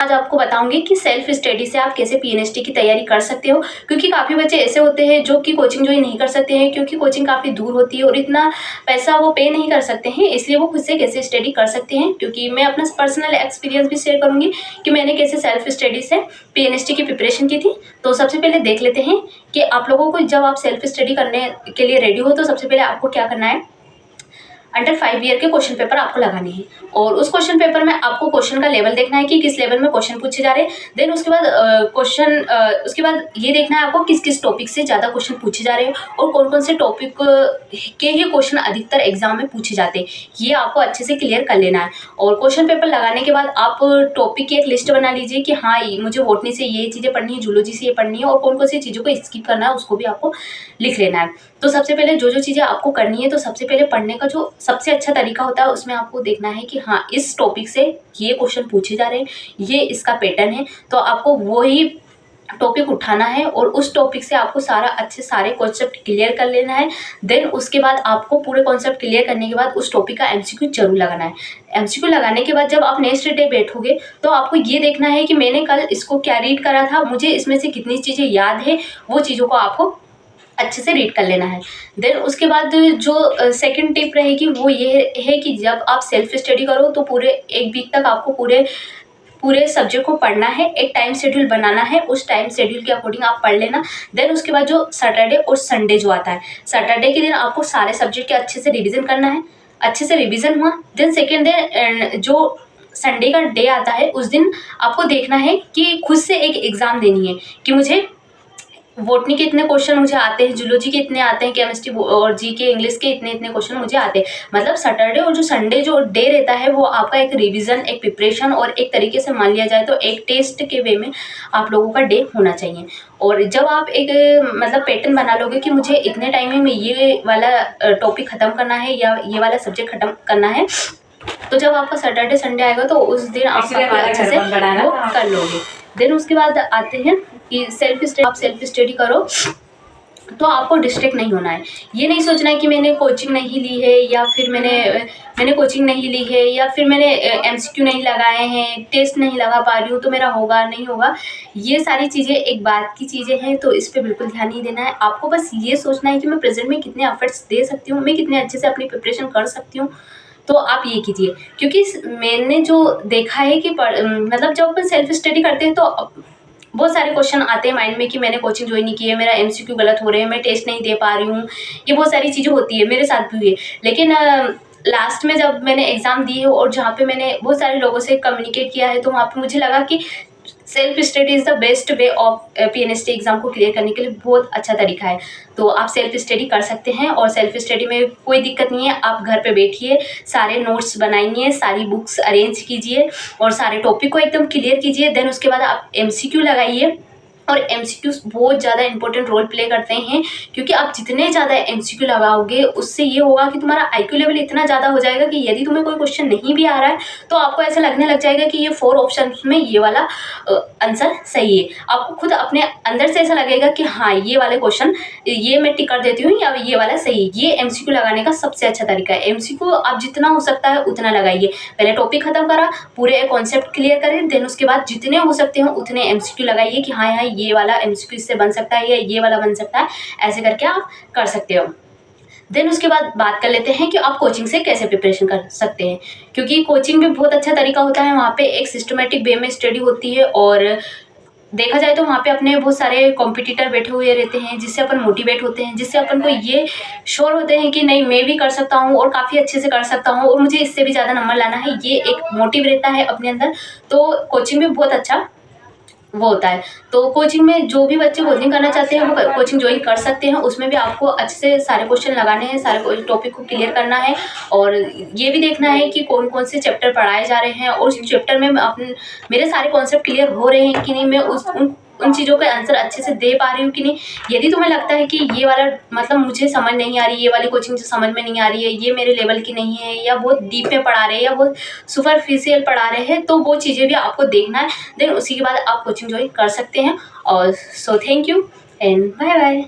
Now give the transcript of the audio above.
आज आपको बताऊंगी कि सेल्फ स्टडी से आप कैसे पीएनएसटी की तैयारी कर सकते हो, क्योंकि काफ़ी बच्चे ऐसे होते हैं जो कि कोचिंग ज्वाइन नहीं कर सकते हैं, क्योंकि कोचिंग काफ़ी दूर होती है और इतना पैसा वो पे नहीं कर सकते हैं, इसलिए वो खुद से कैसे स्टडी कर सकते हैं। क्योंकि मैं अपना पर्सनल एक्सपीरियंस भी शेयर करूंगी कि मैंने कैसे सेल्फ स्टडी से पीएनएसटी की प्रिपरेशन की थी। तो सबसे पहले देख लेते हैं कि आप लोगों को जब आप सेल्फ स्टडी करने के लिए रेडी हो तो सबसे पहले आपको क्या करना है। अंडर 5 ईयर के क्वेश्चन पेपर आपको लगाने हैं और उस क्वेश्चन पेपर में आपको क्वेश्चन का लेवल देखना है कि किस लेवल में क्वेश्चन पूछे जा रहे हैं। देन उसके बाद उसके बाद ये देखना है आपको किस किस टॉपिक से ज़्यादा क्वेश्चन पूछे जा रहे हैं और कौन कौन से टॉपिक के ही क्वेश्चन अधिकतर एग्जाम में पूछे जाते हैं, ये आपको अच्छे से क्लियर कर लेना है। और क्वेश्चन पेपर लगाने के बाद आप टॉपिक की एक लिस्ट बना लीजिए कि हाँ मुझे बॉटनी से ये चीज़ें पढ़नी है, जूलॉजी से ये पढ़नी है और कौन कौन सी चीज़ों को स्किप करना है उसको भी आपको लिख लेना है। तो सबसे पहले जो जो चीज़ें आपको करनी है, तो सबसे पहले पढ़ने का जो सबसे अच्छा तरीका होता है उसमें आपको देखना है कि हाँ इस टॉपिक से ये क्वेश्चन पूछे जा रहे हैं, ये इसका पैटर्न है, तो आपको वही टॉपिक उठाना है और उस टॉपिक से आपको सारे कॉन्सेप्ट क्लियर कर लेना है। देन उसके बाद आपको पूरे कॉन्सेप्ट क्लियर करने के बाद उस टॉपिक का एमसीक्यू जरूर लगाना है। एमसीक्यू लगाने के बाद जब आप नेक्स्ट डे बैठोगे तो आपको ये देखना है कि मैंने कल इसको क्या रीड करा था, मुझे इसमें से कितनी चीज़ें याद है, वो चीज़ों को आपको अच्छे से रीड कर लेना है। देन उसके बाद जो सेकंड टिप रहेगी वो ये है कि जब आप सेल्फ स्टडी करो तो पूरे एक वीक तक आपको पूरे सब्जेक्ट को पढ़ना है, एक टाइम शेड्यूल बनाना है, उस टाइम शेड्यूल के अकॉर्डिंग आप पढ़ लेना। देन उसके बाद जो सैटरडे और संडे जो आता है, सैटरडे के दिन आपको सारे सब्जेक्ट के अच्छे से रिविज़न करना है। अच्छे से रिविज़न हुआ देन सेकेंड डे जो संडे का डे आता है उस दिन आपको देखना है कि खुद से एक एग्ज़ाम देनी है कि मुझे बॉटनी के इतने क्वेश्चन मुझे आते हैं, जूलॉजी के इतने आते हैं, केमिस्ट्री और जीके इंग्लिश के इतने क्वेश्चन मुझे आते हैं। मतलब सैटरडे और जो संडे जो डे रहता है वो आपका एक रिवीजन, एक प्रिपरेशन और एक तरीके से मान लिया जाए तो एक टेस्ट के वे में आप लोगों का डे होना चाहिए। और जब आप एक मतलब पैटर्न बना लोगे कि मुझे इतने टाइम में ये वाला टॉपिक ख़त्म करना है या ये वाला सब्जेक्ट ख़त्म करना है, तो जब आपका सैटरडे संडे आएगा तो उस दिन आप अच्छे से वो कर लोगे। देन उसके बाद आते हैं कि आप सेल्फ स्टडी करो तो आपको डिस्ट्रैक्ट नहीं होना है। ये नहीं सोचना है कि मैंने कोचिंग नहीं ली है या फिर मैंने कोचिंग नहीं ली है या फिर मैंने एमसीक्यू नहीं लगाए हैं, टेस्ट नहीं लगा पा रही हूँ तो मेरा होगा नहीं होगा। ये सारी चीज़ें एक बात की चीज़ें हैं, तो इस पर बिल्कुल ध्यान नहीं देना है। आपको बस ये सोचना है कि मैं प्रेजेंट में कितने एफर्ट्स दे सकती हूँ, मैं कितने अच्छे से अपनी प्रिपरेशन कर सकती हूँ, तो आप ये कीजिए। क्योंकि मैंने जो देखा है कि मतलब जब अपन सेल्फ स्टडी करते हैं तो बहुत सारे क्वेश्चन आते हैं माइंड में कि मैंने कोचिंग ज्वाइन नहीं की है, मेरा एमसीक्यू गलत हो रहे हैं, मैं टेस्ट नहीं दे पा रही हूँ, ये बहुत सारी चीज़ें होती है, मेरे साथ भी हुई है। लेकिन लास्ट में जब मैंने एग्ज़ाम दी है और जहाँ पे मैंने बहुत सारे लोगों से कम्युनिकेट किया है तो वहाँ पे मुझे लगा कि self study is the best way of PNST exam को क्लियर करने के लिए बहुत अच्छा तरीका है। तो आप सेल्फ स्टडी कर सकते हैं और सेल्फ स्टडी में कोई दिक्कत नहीं है। आप घर पे बैठिए, सारे नोट्स बनाइए, सारी बुक्स अरेंज कीजिए और सारे टॉपिक को एकदम क्लियर कीजिए। देन उसके बाद आप एमसीक्यू लगाइए और एमसीक्यूज बहुत ज़्यादा इंपॉर्टेंट रोल प्ले करते हैं, क्योंकि आप जितने ज़्यादा एमसीक्यू लगाओगे उससे ये होगा कि तुम्हारा आईक्यू लेवल इतना ज़्यादा हो जाएगा कि यदि तुम्हें कोई क्वेश्चन नहीं भी आ रहा है तो आपको ऐसा लगने लग जाएगा कि ये 4 ऑप्शन में ये वाला आंसर सही है। आपको खुद अपने अंदर से ऐसा लगेगा कि हाँ ये वाले क्वेश्चन ये मैं टिक कर देती हूँ या ये वाला सही है। ये एमसीक्यू लगाने का सबसे अच्छा तरीका है। एमसीक्यू आप जितना हो सकता है उतना लगाइए। पहले टॉपिक खत्म करा, पूरे कॉन्सेप्ट क्लियर करें, देन उसके बाद जितने हो सकते हो उतने एमसीक्यू लगाइए कि हाँ ये वाला एमसीक्यू इससे बन सकता है या ये वाला बन सकता है, ऐसे करके आप कर सकते हो। देन उसके बाद बात कर लेते हैं कि आप कोचिंग से कैसे प्रिपरेशन कर सकते हैं, क्योंकि कोचिंग भी बहुत अच्छा तरीका होता है। वहाँ पे एक सिस्टमेटिक वे में स्टडी होती है और देखा जाए तो वहाँ पे अपने बहुत सारे कॉम्पिटिटर बैठे हुए रहते हैं जिससे अपन मोटिवेट होते हैं, जिससे अपन को ये श्योर होते हैं कि नहीं मैं भी कर सकता हूँ और काफ़ी अच्छे से कर सकता हूँ और मुझे इससे भी ज़्यादा नंबर लाना है। ये एक मोटिव रहता है अपने अंदर। तो कोचिंग में बहुत अच्छा वो होता है। तो कोचिंग में जो भी बच्चे कोचिंग करना चाहते हैं वो कोचिंग ज्वाइन कर सकते हैं। उसमें भी आपको अच्छे से सारे क्वेश्चन लगाने हैं, सारे टॉपिक को क्लियर करना है और ये भी देखना है कि कौन कौन से चैप्टर पढ़ाए जा रहे हैं और उस चैप्टर में मेरे सारे कॉन्सेप्ट क्लियर हो रहे हैं कि नहीं, मैं उन चीज़ों के आंसर अच्छे से दे पा रही हूँ कि नहीं। यदि तुम्हें लगता है कि ये वाला मतलब मुझे समझ नहीं आ रही, ये वाली कोचिंग मुझे समझ में नहीं आ रही है, ये मेरे लेवल की नहीं है या बहुत डीप में पढ़ा रहे हैं या बहुत सुपरफिशियल पढ़ा रहे हैं, तो वो चीज़ें भी आपको देखना है। देन उसी के बाद आप कोचिंग ज्वाइन कर सकते हैं। और so thank you and bye bye.